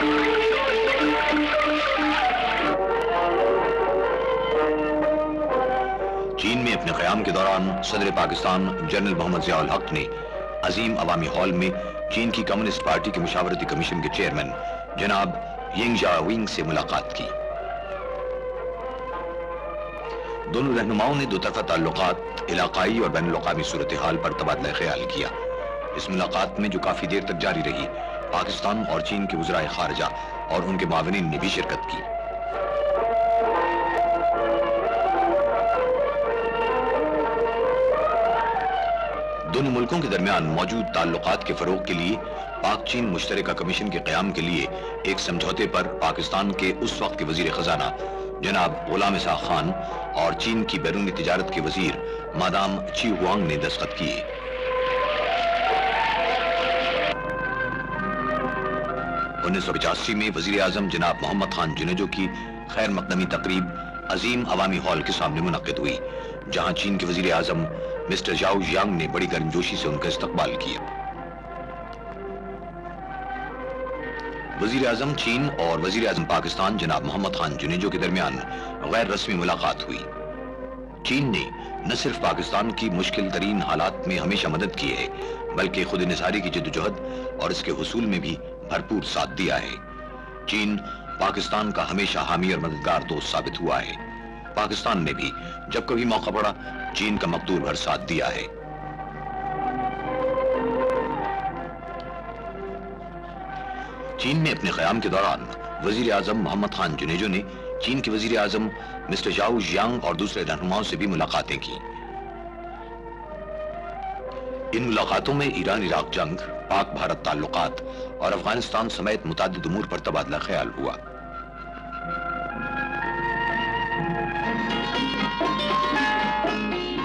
چین میں اپنے قیام کے دوران صدر پاکستان جنرل محمد ضیاء الحق نے عظیم عوامی ہال میں چین کی کمیونسٹ پارٹی کے مشاورتی کمیشن کے چیئرمین جناب ینگ جاوینگ سے ملاقات کی۔ دونوں رہنماؤں نے دو طرفہ تعلقات، علاقائی اور بین الاقوامی صورتحال پر تبادلہ خیال کیا۔ اس ملاقات میں جو کافی دیر تک جاری رہی، پاکستان اور چین کے وزرائے خارجہ اور ان کے معاونین نے بھی شرکت کی۔ دونوں ملکوں کے درمیان موجود تعلقات کے فروغ کے لیے پاک چین مشترکہ کمیشن کے قیام کے لیے ایک سمجھوتے پر پاکستان کے اس وقت کے وزیر خزانہ جناب غلام اسحاق خان اور چین کی بیرونی تجارت کے وزیر مادام چی ہوانگ نے دستخط کیے۔ 1985 میں وزیر اعظم جناب محمد خان جنیجو کی خیر مقدمی تقریب عظیم عوامی ہال کے سامنے منعقد ہوئی، جہاں چین کے وزیر اعظم مسٹر ژاؤ ژیانگ نے بڑی گرمجوشی سے ان کا استقبال کیا۔ وزیر اعظم چین اور وزیر اعظم پاکستان جناب محمد خان جنیجو کے درمیان غیر رسمی ملاقات ہوئی۔ چین نے نہ صرف پاکستان کی مشکل ترین حالات میں ہمیشہ مدد کی ہے، بلکہ خود انحصاری کی جدوجہد اور اس کے حصول میں بھی بھرپور ساتھ دیا ہے۔ چین پاکستان کا ہمیشہ حامی اور مددگار دوست ثابت ہوا ہے۔ پاکستان نے بھی جب کبھی موقع پڑا چین کا مقدور بھر ساتھ دیا ہے۔ چین میں اپنے قیام کے دوران وزیر اعظم محمد خان جنیجو نے چین کے وزیر اعظم مسٹر ژاؤ ژیانگ اور دوسرے رہنماؤں سے بھی ملاقاتیں کی۔ ان ملاقاتوں میں ایران عراق جنگ، پاک بھارت تعلقات اور افغانستان سمیت متعدد امور پر تبادلہ خیال ہوا۔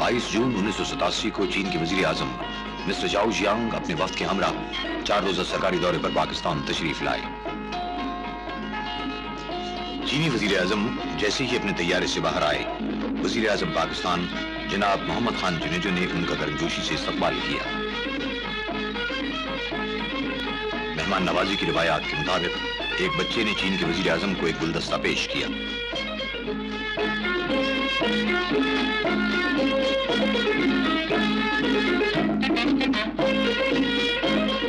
22 جون 1987 کو چین کے وزیر اعظم مسٹر ژاؤ ژیانگ اپنے وفد کے ہمراہ 4 روزہ سرکاری دورے پر پاکستان تشریف لائے۔ چینی وزیر اعظم جیسے ہی اپنے طیارے سے باہر آئے، وزیر اعظم پاکستان جناب محمد خان جنیجو نے ان کا گرمجوشی سے استقبال کیا۔ مہمان نوازی کی روایات کے مطابق ایک بچے نے چین کے وزیر اعظم کو ایک گلدستہ پیش کیا۔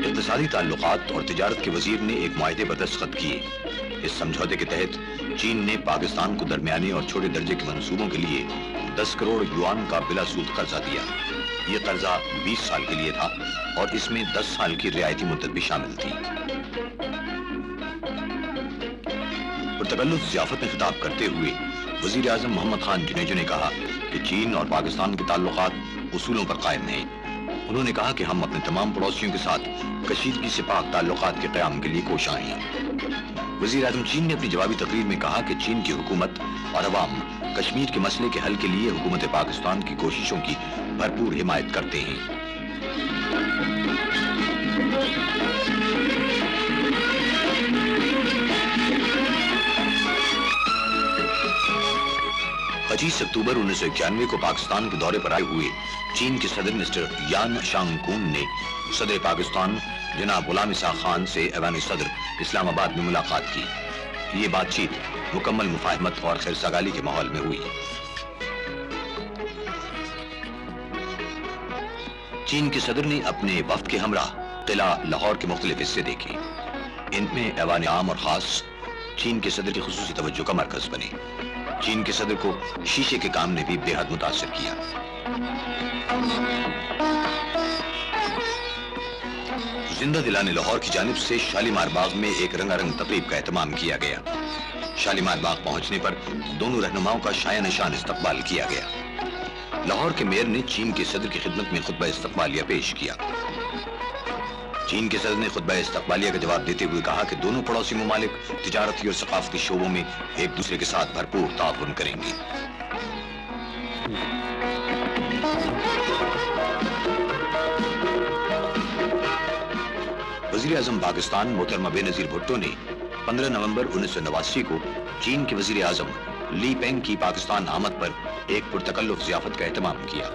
اقتصادی تعلقات اور تجارت کے وزیر نے ایک معاہدے پر دستخط کیے۔ اس سمجھوتے کے تحت چین نے پاکستان کو درمیانے اور چھوٹے درجے کے منصوبوں کے لیے 10 کروڑ یوان کا بلا سود قرضہ دیا۔ یہ قرضہ 20 سال کے لیے تھا اور اس میں 10 سال کی رعایتی مدت بھی شامل تھی۔ پرتکلف ضیافت میں خطاب کرتے ہوئے وزیر اعظم محمد خان جنیجو نے کہا کہ چین اور پاکستان کے تعلقات اصولوں پر قائم ہیں۔ انہوں نے کہا کہ ہم اپنے تمام پڑوسیوں کے ساتھ کشیدگی سے پاک تعلقات کے قیام کے لیے کوشاں ہیں۔ وزیر اعظم چین نے اپنی جوابی تقریر میں کہا کہ چین کی حکومت اور عوام کشمیر کے مسئلے کے حل کے لیے حکومت پاکستان کی کوششوں کی بھرپور حمایت کرتے ہیں۔ پچیس اکتوبر 1991 کو پاکستان کے دورے پر آئے ہوئے چین کے صدر مسٹر یان شانگ کون نے صدر پاکستان جناب غلام اسحاق خان سے ایوان صدر اسلام آباد میں ملاقات کی۔ یہ بات چیت مکمل مفاہمت اور خیر سگالی کے ماحول میں ہوئی۔ چین کے صدر نے اپنے وفد کے ہمراہ قلعہ لاہور کے مختلف حصے دیکھے۔ ان میں ایوان عام اور خاص چین کے صدر کی خصوصی توجہ کا مرکز بنے۔ چین کے صدر کو شیشے کے کام نے بھی بے حد متاثر کیا۔ زندہ دلانے لاہور کی جانب سے شالیمار باغ میں ایک رنگا رنگ تقریب کا اہتمام کیا گیا۔ شالیمار باغ پہنچنے پر دونوں رہنماؤں کا شایان شان استقبال کیا گیا۔ لاہور کے میئر نے چین کے صدر کی خدمت میں خطبہ استقبالیہ پیش کیا۔ چین کے صدر نے خطبہ استقبالیہ کا جواب دیتے ہوئے کہا کہ دونوں پڑوسی ممالک تجارتی اور ثقافتی شعبوں میں ایک دوسرے کے ساتھ بھرپور تعاون کریں گے۔ وزیر اعظم پاکستان محترمہ بے نظیر بھٹو نے 15 نومبر 1989 کو چین کے وزیر اعظم لی پینگ کی پاکستان آمد پر ایک پرتکلف ضیافت کا اہتمام کیا۔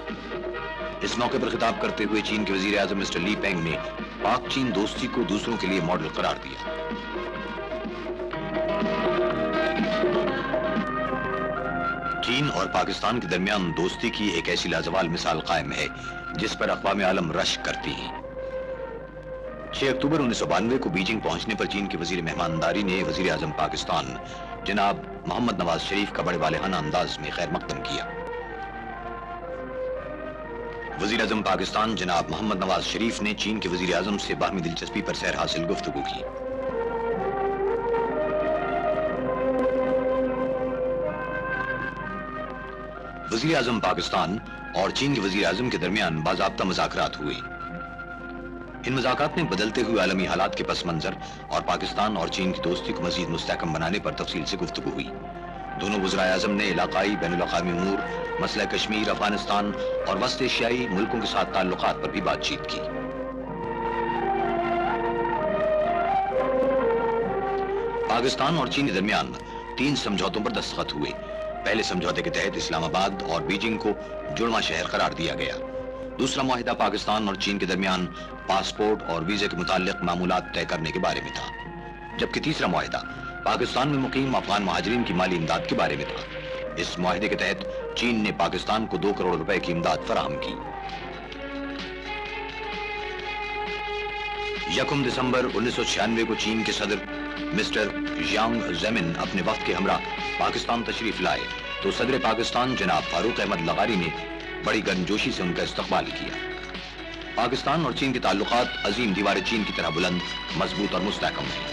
اس موقع پر خطاب کرتے ہوئے چین کے وزیر اعظم مسٹر لی پینگ نے پاک چین دوستی کو دوسروں کے لیے ماڈل قرار دیا۔ چین اور پاکستان کے درمیان دوستی کی ایک ایسی لازوال مثال قائم ہے جس پر اقوام عالم رشک کرتی ہیں۔ 6 اکتوبر 1992 کو بیجنگ پہنچنے پر چین کے وزیر مہمانداری نے وزیر اعظم پاکستان جناب محمد نواز شریف کا بڑے والہانہ انداز میں خیر مقدم کیا۔ وزیر اعظم پاکستان جناب محمد نواز شریف نے چین کے وزیر اعظم سے باہمی دلچسپی پر سیر حاصل گفتگو کی۔ وزیر اعظم پاکستان اور چین کے وزیر اعظم کے درمیان باضابطہ مذاکرات ہوئے۔ ان مذاکرات میں بدلتے ہوئے عالمی حالات کے پس منظر اور پاکستان اور چین کی دوستی کو مزید مستحکم بنانے پر تفصیل سے گفتگو ہوئی۔ دونوں وزرائے اعظم نے علاقائی بین الاقوامی امور، مسئلہ کشمیر، افغانستان اور وسط ایشیائی ملکوں کے ساتھ تعلقات پر بھی بات چیت کی۔ پاکستان اور چین کے درمیان 3 سمجھوتوں پر دستخط ہوئے۔ پہلے سمجھوتے کے تحت اسلام آباد اور بیجنگ کو جڑواں شہر قرار دیا گیا۔ دوسرا معاہدہ پاکستان اور چین کے درمیان پاسپورٹ اور ویزے کے متعلق معمولات طے کرنے کے بارے میں تھا، جبکہ تیسرا معاہدہ پاکستان میں مقیم افغان مہاجرین کی مالی امداد کے بارے میں تھا۔ اس معاہدے کے تحت چین نے پاکستان کو 2 کروڑ روپے کی امداد فراہم کی۔ 1 دسمبر 1996 کو چین کے صدر مسٹر ژیانگ زیمن اپنے وفد کے ہمراہ پاکستان تشریف لائے تو صدر پاکستان جناب فاروق احمد لغاری نے بڑی گرمجوشی سے ان کا استقبال کیا۔ پاکستان اور چین کے تعلقات عظیم دیوار چین کی طرح بلند، مضبوط اور مستحکم ہیں۔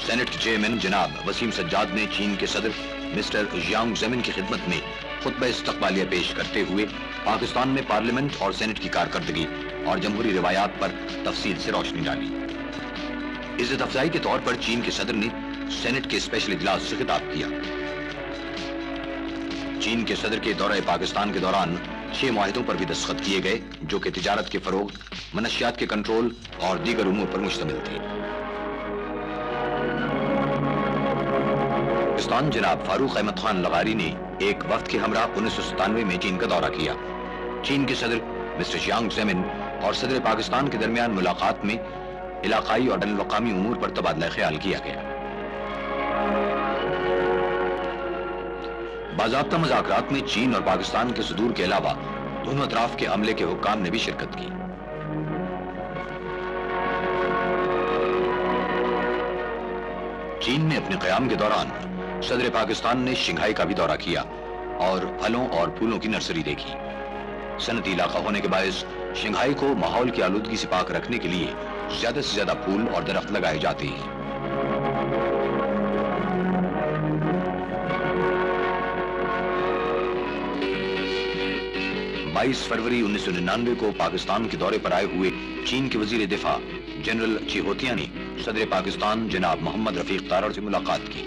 سینٹ کے چیئرمین جناب وسیم سجاد نے چین کے صدر مسٹر ژیانگ زیمن کی خدمت میں خطبہ استقبالیہ پیش کرتے ہوئے پاکستان میں پارلیمنٹ اور سینٹ کی کارکردگی اور جمہوری روایات پر تفصیل سے روشنی ڈالی۔ عزت افزائی کے طور پر چین کے صدر نے سینٹ کے اسپیشل اجلاس سے خطاب کیا۔ چین کے صدر کے دورہ پاکستان کے دوران 6 معاہدوں پر بھی دستخط کیے گئے جو کہ تجارت کے فروغ، منشیات کے کنٹرول اور دیگر امور پر مشتمل تھے۔ پاکستان جناب فاروق احمد خان لغاری نے ایک وفد کے ہمراہ 1997 میں چین کا دورہ کیا۔ چین کے صدر مسٹر ژیانگ زیمن اور صدر پاکستان کے درمیان ملاقات میں علاقائی اور بین الاقوامی امور پر تبادلہ خیال کیا گیا۔ باضابطہ مذاکرات میں چین اور پاکستان کے صدور کے علاوہ دونوں اطراف کے عملے کے حکام نے بھی شرکت کی۔ چین نے اپنے قیام کے دوران صدر پاکستان نے شنگھائی کا بھی دورہ کیا اور پھلوں اور پھولوں کی نرسری دیکھی۔ صنعتی علاقہ ہونے کے باعث شنگھائی کو ماحول کی آلودگی سے پاک رکھنے کے لیے زیادہ سے زیادہ پھول اور درخت لگائے جاتے ہیں۔ 22 فروری 1999 کو پاکستان کے دورے پر آئے ہوئے چین کے وزیر دفاع جنرل چیہوتیا نے صدر پاکستان جناب محمد رفیق تارڑ سے ملاقات کی۔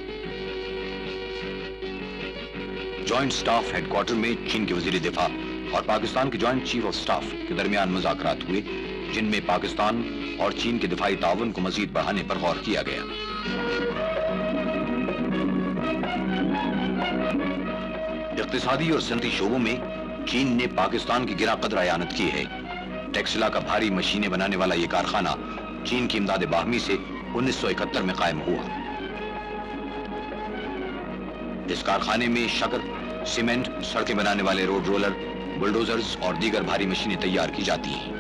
جوائنٹ سٹاف ہیڈ کوارٹر میں چین کے وزیر دفاع اور پاکستان کے جوائنٹ چیف آف سٹاف کے درمیان مذاکرات ہوئے جن میں پاکستان اور چین کے دفاعی تعاون کو مزید بڑھانے پر غور کیا گیا۔ اقتصادی اور صنعتی شعبوں میں چین نے پاکستان کی گراں قدر اعانت کی ہے۔ ٹیکسلا کا بھاری مشینیں بنانے والا یہ کارخانہ چین کی امداد باہمی سے 1971 میں قائم ہوا۔ اس کارخانے میں شکر، سیمنٹ، سڑکیں بنانے والے روڈ رولر، بلڈوزرز اور دیگر بھاری مشینیں تیار کی جاتی ہیں۔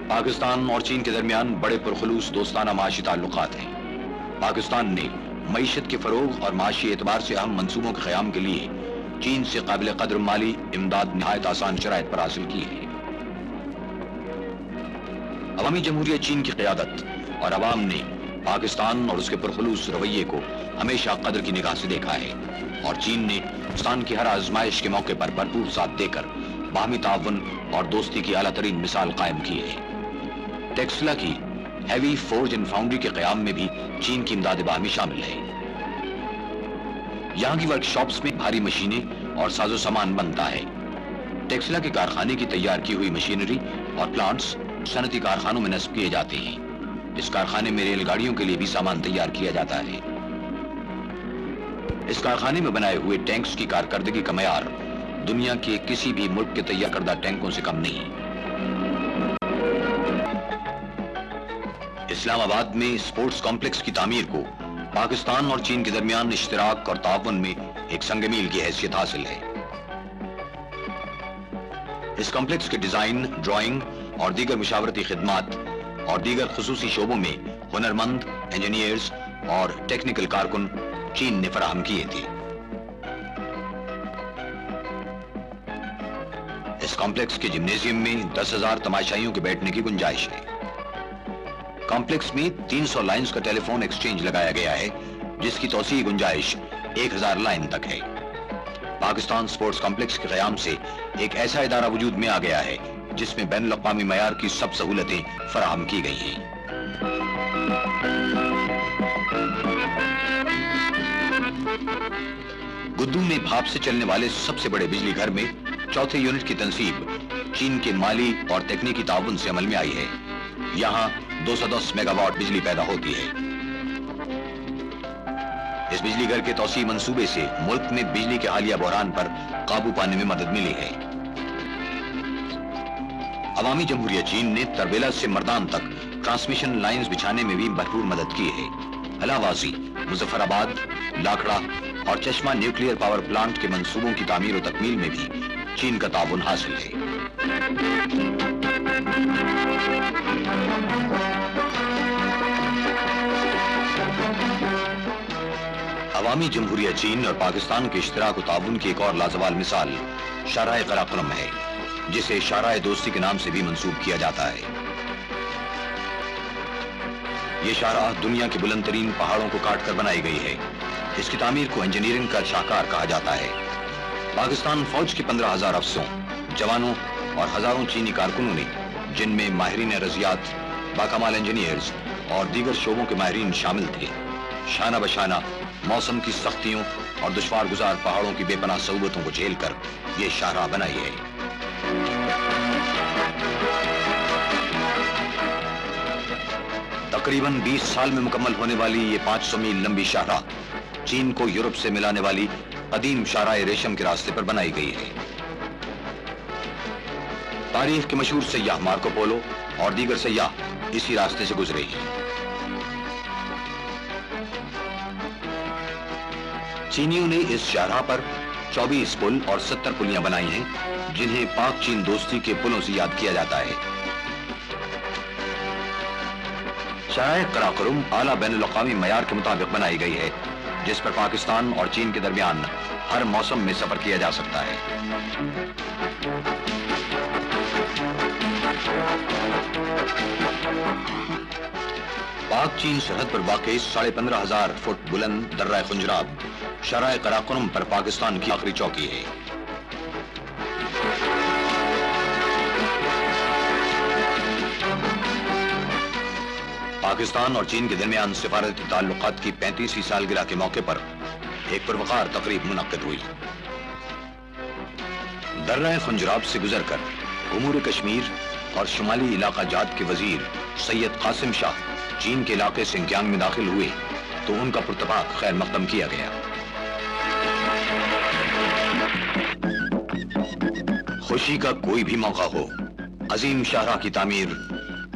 پاکستان اور چین کے درمیان بڑے پرخلوص دوستانہ معاشی تعلقات ہیں۔ پاکستان نے معیشت کے فروغ اور معاشی اعتبار سے اہم منصوبوں کے قیام کے لیے چین سے قابل قدر مالی امداد نہایت آسان شرائط پر حاصل کی ہے۔ عوامی جمہوریہ چین کی قیادت اور عوام نے پاکستان اور اس کے پرخلوص رویے کو ہمیشہ قدر کی نگاہ سے دیکھا ہے اور چین نے پاکستان کی ہر آزمائش کے موقع پر بھرپور ساتھ دے کر باہمی تعاون اور دوستی کی اعلیٰ ترین مثال قائم کی ہے۔ ٹیکسلا کی ہیوی فورج اینڈ فاؤنڈری کے قیام میں بھی چین کی امداد باہمی شامل ہے۔ یہاں کی ورکشاپس میں بھاری مشینیں اور ساز و سامان بنتا ہے۔ ٹیکسلا کے کارخانے کی تیار کی ہوئی مشینری اور پلانٹس صنعتی کارخانوں میں نصب کیے جاتے ہیں۔ اس کارخانے میں ریل گاڑیوں کے لیے بھی سامان تیار کیا جاتا ہے۔ اس کارخانے میں بنائے ہوئے ٹینکس کی کارکردگی کا معیار دنیا کے کسی بھی ملک کے تیار کردہ ٹینکوں سے کم نہیں۔ اسلام آباد میں اسپورٹس کمپلیکس کی تعمیر کو پاکستان اور چین کے درمیان اشتراک اور تعاون میں ایک سنگ میل کی حیثیت حاصل ہے۔ اس کمپلیکس کے ڈیزائن، ڈرائنگ اور دیگر مشاورتی خدمات اور دیگر خصوصی شعبوں میں ہنرمند انجینئرز اور ٹیکنیکل کارکن چین نے فراہم کیے تھے۔ اس کمپلیکس کے جمنیزیم میں 10,000 تماشائیوں کے بیٹھنے کی گنجائش ہے۔ کمپلیکس میں 300 لائنز کا ٹیلی فون ایکسچینج لگایا گیا ہے، جس کی توسیع گنجائش 1000 لائن تک ہے۔ پاکستان سپورٹس کمپلیکس کے قیام سے ایک ایسا ادارہ وجود میں آ گیا ہے جس میں بین الاقوامی معیار کی سب سہولتیں فراہم کی گئی ہیں۔ گدو میں بھاپ سے چلنے والے سب سے بڑے بجلی گھر میں چوتھے یونٹ کی تنصیب چین کے مالی اور تکنیکی تعاون سے عمل میں آئی ہے۔ یہاں 210 میگا واٹ بجلی پیدا ہوتی ہے۔ اس بجلی گھر کے توسیع منصوبے سے ملک میں بجلی کے حالیہ بحران پر قابو پانے میں مدد ملی ہے۔ عوامی جمہوریہ چین نے تربیلا سے مردان تک ٹرانسمیشن لائنز بچھانے میں بھی بھرپور مدد کی ہے۔ علاوہ مظفر آباد، لاکھڑا اور چشمہ نیوکلیئر پاور پلانٹ کے منصوبوں کی تعمیر و تکمیل میں بھی چین کا تعاون حاصل ہے۔ عوامی جمہوریہ چین اور پاکستان کے اشتراک و تعاون کی ایک اور لازوال مثال شاہراہ قراقرم ہے، جسے شاہراہ دوستی کے نام سے بھی منسوب کیا جاتا ہے۔ یہ شاہراہ دنیا کے بلند ترین پہاڑوں کو کاٹ کر بنائی گئی ہے۔ اس کی تعمیر کو انجینئرنگ کا شاہکار کہا جاتا ہے۔ پاکستان فوج کے 15,000 افسروں، جوانوں اور ہزاروں چینی کارکنوں نے، جن میں ماہرین ریاضیات، باکمال انجینئرز اور دیگر شعبوں کے ماہرین شامل تھے، شانہ بشانہ موسم کی سختیوں اور دشوار گزار پہاڑوں کی بے پناہ صعوبتوں کو جھیل کر یہ شاہراہ بنائی ہے۔ تقریباً 20 سال میں مکمل ہونے والی یہ 500 میل لمبی شاہراہ چین کو یورپ سے ملانے والی قدیم شاہراہ ریشم کے راستے پر بنائی گئی ہے۔ تاریخ کے مشہور سیاح مارکو پولو اور دیگر سیاح اسی راستے سے گزرے ہیں۔ چینیوں نے اس شاہراہ پر 24 پل اور 70 پلیاں بنائی ہیں، جنہیں پاک چین دوستی کے پلوں سے یاد کیا جاتا ہے۔ شاہراہ قراقرم اعلیٰ بین الاقوامی معیار کے مطابق بنائی گئی ہے، جس پر پاکستان اور چین کے درمیان ہر موسم میں سفر کیا جا سکتا ہے۔ پاک چین سرحد پر واقع 15,500 فٹ بلند درہ خنجراب شاہراہ قراقرم پر پاکستان کی آخری چوکی ہے۔ پاکستان اور چین کے درمیان سفارتی تعلقات کی 35ویں سالگرہ کے موقع پر ایک پروقار تقریب منعقد ہوئی۔ درہ خنجراب سے گزر کر امور کشمیر اور شمالی علاقہ جات کے وزیر سید قاسم شاہ چین کے علاقے سنکیانگ میں داخل ہوئے تو ان کا پرتپاک خیر مقدم کیا گیا۔ خوشی کا کوئی بھی موقع ہو، عظیم شاہراہ کی تعمیر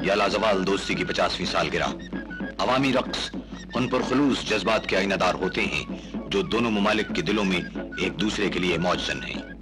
یا لازوال دوستی کی 50ویں سالگرہ، عوامی رقص ان پر خلوص جذبات کے آئینہ دار ہوتے ہیں جو دونوں ممالک کے دلوں میں ایک دوسرے کے لیے موجزن ہیں۔